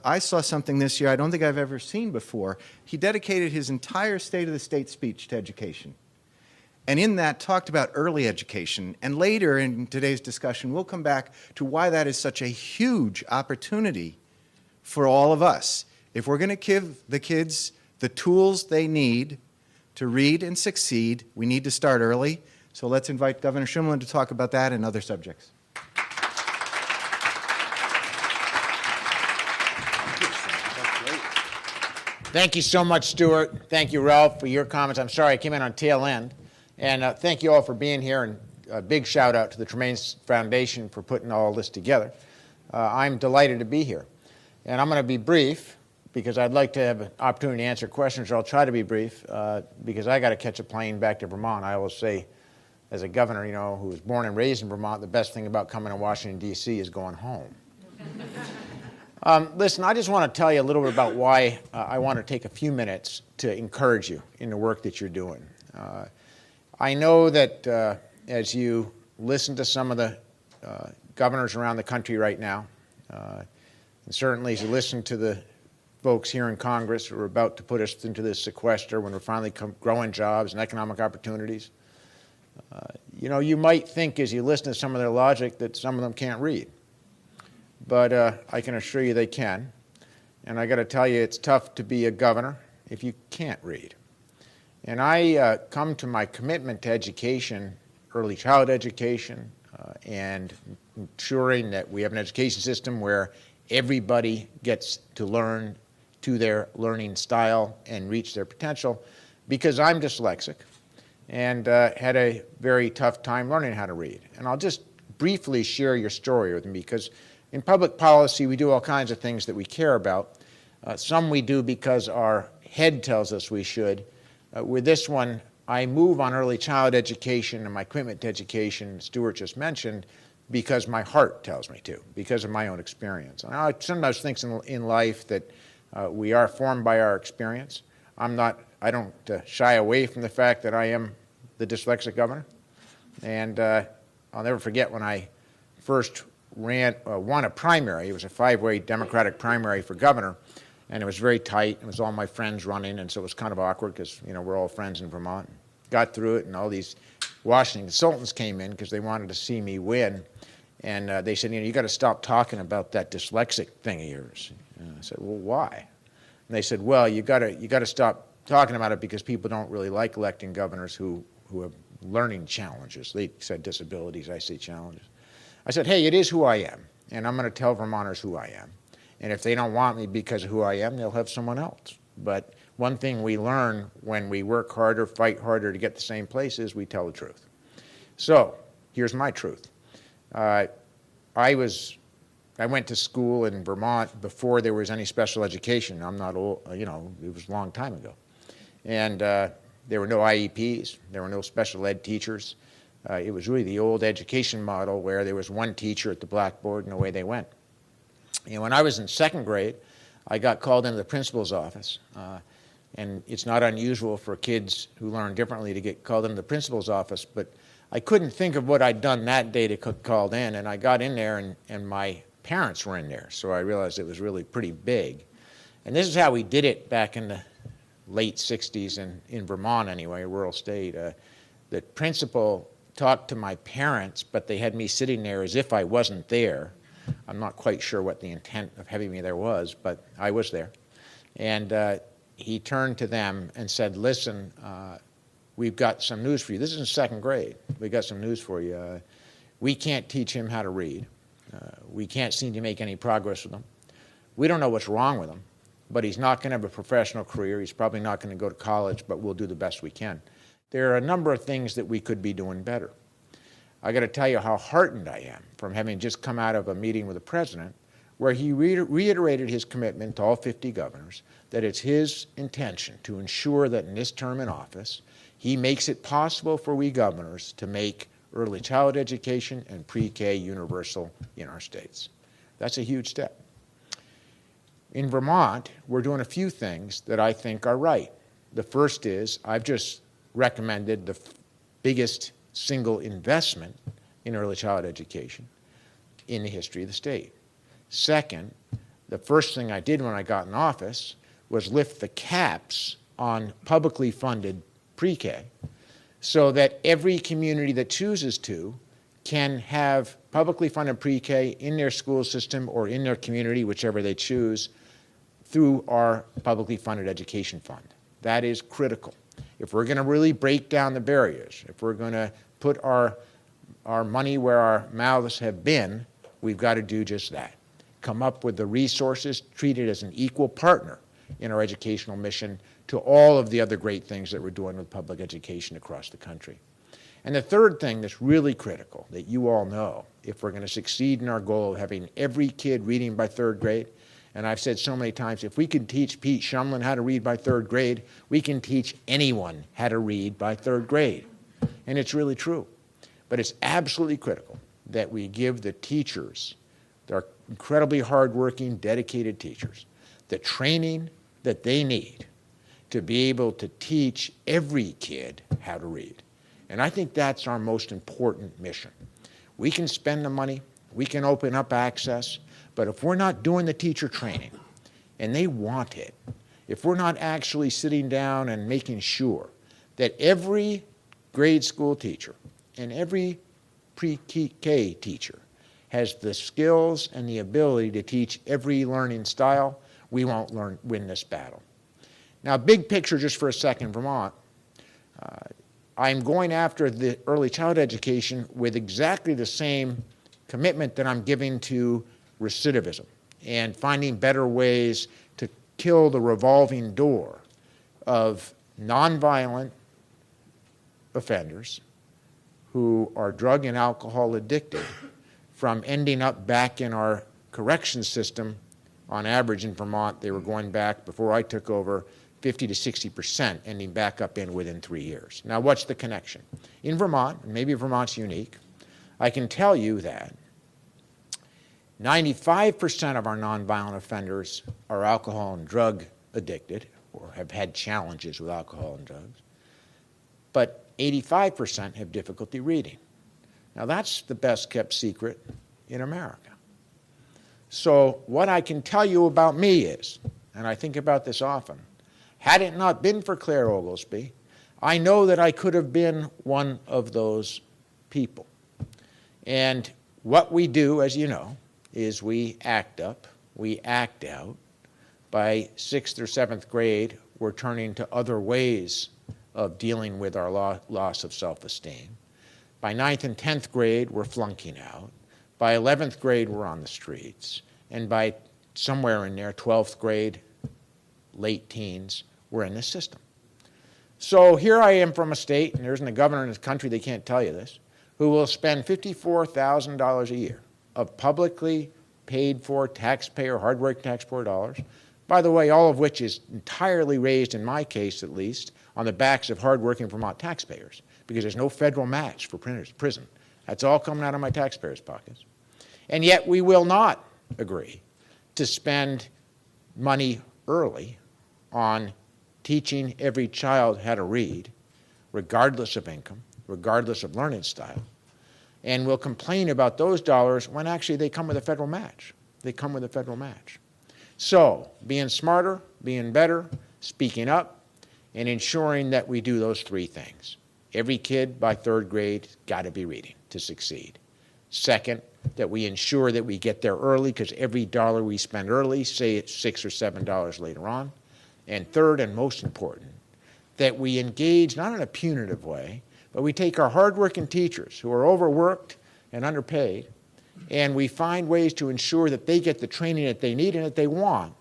I saw something this year I don't think I've ever seen before. He dedicated his entire State of the State speech to education. And in that talked about early education. And later in today's discussion, we'll come back to why that is such a huge opportunity for all of us. If we're going to give the kids the tools they need to read and succeed, we need to start early. So let's invite Governor Shumlin to talk about that and other subjects. Thank you so much, Stuart. Thank you, Ralph, for your comments. I'm sorry I came in on tail end. And thank you all for being here, and a big shout out to the Tremaine Foundation for putting all this together. I'm delighted to be here. And I'm going to be brief because I'd like to have an opportunity to answer questions, or I'll try to be brief because I got to catch a plane back to Vermont. I always say, as a governor, you know, who was born and raised in Vermont, the best thing about coming to Washington, D.C. is going home. Listen, I just want to tell you a little bit about why I want to take a few minutes to encourage you in the work that you're doing. I know that as you listen to some of the governors around the country right now, and certainly as you listen to the folks here in Congress who are about to put us into this sequester when we're finally growing jobs and economic opportunities, you know, you might think as you listen to some of their logic that some of them can't read. But I can assure you they can. And I got to tell you, it's tough to be a governor if you can't read. And I come to my commitment to education, early childhood education, and ensuring that we have an education system where everybody gets to learn to their learning style and reach their potential, because I'm dyslexic and had a very tough time learning how to read. And I'll just briefly share your story with me, because in public policy, we do all kinds of things that we care about. Some we do because our head tells us we should. With this one, I move on early childhood education and my commitment to education, Stuart just mentioned, because my heart tells me to, because of my own experience. And I sometimes think in life that we are formed by our experience. I don't shy away from the fact that I am the dyslexic governor. And I'll never forget when I first won a primary. It was a 5-way Democratic primary for governor, and it was very tight. It was all my friends running, and so it was kind of awkward because, you know, we're all friends in Vermont. Got through it, and all these Washington consultants came in because they wanted to see me win, and they said, you know, you got to stop talking about that dyslexic thing of yours. And I said, well, why? And they said, well, you got to stop talking about it because people don't really like electing governors who have learning challenges. They said disabilities, I say challenges. I said, hey, it is who I am, and I'm going to tell Vermonters who I am. And if they don't want me because of who I am, they'll have someone else. But one thing we learn when we work harder, fight harder to get the same place is we tell the truth. So here's my truth. I went to school in Vermont before there was any special education. I'm not old, you know, it was a long time ago. And there were no IEPs, there were no special ed teachers. It was really the old education model where there was one teacher at the blackboard and away they went. And when I was in 2nd grade, I got called into the principal's office. And it's not unusual for kids who learn differently to get called into the principal's office, but I couldn't think of what I'd done that day to get called in, and I got in there and my parents were in there, so I realized it was really pretty big. And this is how we did it back in the late 60s in Vermont anyway, a rural state. The principal talked to my parents, but they had me sitting there as if I wasn't there. I'm not quite sure what the intent of having me there was, but I was there. And he turned to them and said, listen, we've got some news for you. This is in 2nd grade. We've got some news for you. We can't teach him how to read. We can't seem to make any progress with him. We don't know what's wrong with him, but he's not going to have a professional career. He's probably not going to go to college, but we'll do the best we can. There are a number of things that we could be doing better. I got to tell you how heartened I am from having just come out of a meeting with the president where he reiterated his commitment to all 50 governors that it's his intention to ensure that in this term in office, he makes it possible for we governors to make early childhood education and pre-K universal in our states. That's a huge step. In Vermont, we're doing a few things that I think are right. The first is I've just recommended the biggest single investment in early childhood education in the history of the state. Second, the first thing I did when I got in office was lift the caps on publicly funded pre-K so that every community that chooses to can have publicly funded pre-K in their school system or in their community, whichever they choose, through our publicly funded education fund. That is critical. If we're going to really break down the barriers, if we're going to put our money where our mouths have been, we've got to do just that. Come up with the resources, treat it as an equal partner in our educational mission to all of the other great things that we're doing with public education across the country. And the third thing that's really critical that you all know, if we're going to succeed in our goal of having every kid reading by third grade, and I've said so many times, if we can teach Pete Shumlin how to read by third grade, we can teach anyone how to read by third grade. And it's really true. But it's absolutely critical that we give the teachers, our incredibly hardworking, dedicated teachers, the training that they need to be able to teach every kid how to read. And I think that's our most important mission. We can spend the money, we can open up access, but if we're not doing the teacher training, and they want it, if we're not actually sitting down and making sure that every grade school teacher and every pre-K teacher has the skills and the ability to teach every learning style, we won't win this battle. Now, big picture just for a second, Vermont, I'm going after the early childhood education with exactly the same commitment that I'm giving to recidivism and finding better ways to kill the revolving door of nonviolent offenders who are drug and alcohol addicted from ending up back in our corrections system. On average in Vermont, they were going back, before I took over, 50 to 60%, ending back up in within 3 years. Now, what's the connection? In Vermont, and maybe Vermont's unique, I can tell you that 95% of our nonviolent offenders are alcohol and drug addicted or have had challenges with alcohol and drugs, but 85% have difficulty reading. Now, that's the best kept secret in America. So what I can tell you about me is, and I think about this often, had it not been for Claire Oglesby, I know that I could have been one of those people. And what we do, as you know, is we act up, we act out. By 6th or 7th grade, we're turning to other ways of dealing with our loss of self-esteem. By 9th and 10th grade, we're flunking out. By 11th grade, we're on the streets. And by somewhere in there, 12th grade, late teens, we're in this system. So here I am from a state, and there isn't a governor in this country, they can't tell you this, who will spend $54,000 a year of publicly paid for taxpayer, hardworking taxpayer dollars, by the way, all of which is entirely raised, in my case at least, on the backs of hardworking Vermont taxpayers, because there's no federal match for prison. That's all coming out of my taxpayers' pockets. And yet we will not agree to spend money early on teaching every child how to read, regardless of income, regardless of learning style, and we'll complain about those dollars when actually they come with a federal match. They come with a federal match. So, being smarter, being better, speaking up, and ensuring that we do those three things. Every kid by 3rd grade got to be reading to succeed. Second, that we ensure that we get there early, because every dollar we spend early, say it's $6 or $7 later on. And third, and most important, that we engage not in a punitive way, but we take our hardworking teachers who are overworked and underpaid, and we find ways to ensure that they get the training that they need and that they want,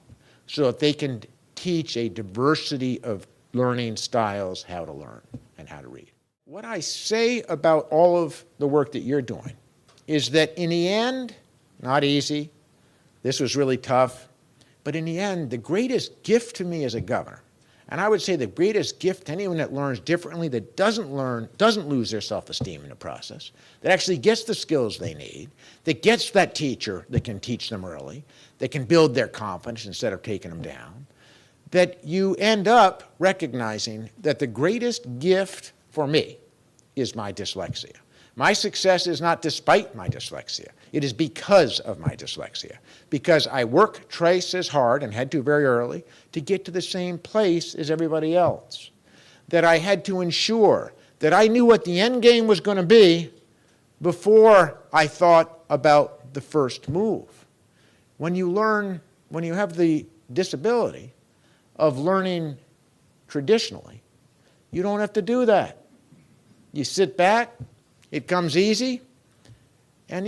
so that they can teach a diversity of learning styles how to learn and how to read. What I say about all of the work that you're doing is that in the end, not easy, this was really tough, but in the end, the greatest gift to me as a governor, and I would say the greatest gift to anyone that learns differently, that doesn't lose their self-esteem in the process, that actually gets the skills they need, that gets that teacher that can teach them early, that can build their confidence instead of taking them down, that you end up recognizing that the greatest gift for me is my dyslexia. My success is not despite my dyslexia. It is because of my dyslexia. Because I work twice as hard, and had to very early, to get to the same place as everybody else. That I had to ensure that I knew what the end game was going to be before I thought about the first move. When you have the disability of learning traditionally, you don't have to do that. You sit back, it comes easy, and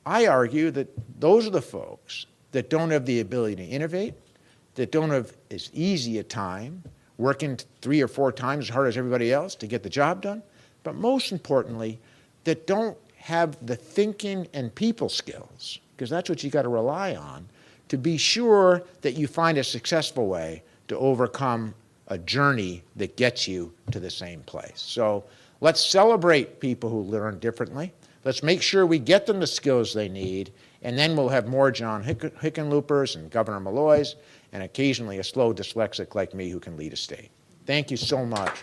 I argue that those are the folks that don't have the ability to innovate, that don't have as easy a time working 3 or 4 times as hard as everybody else to get the job done, but most importantly, that don't have the thinking and people skills, because that's what you got to rely on, to be sure that you find a successful way to overcome a journey that gets you to the same place. So let's celebrate people who learn differently. Let's make sure we get them the skills they need, and then we'll have more John Hickenloopers and Governor Malloys, and occasionally a slow dyslexic like me who can lead a state. Thank you so much.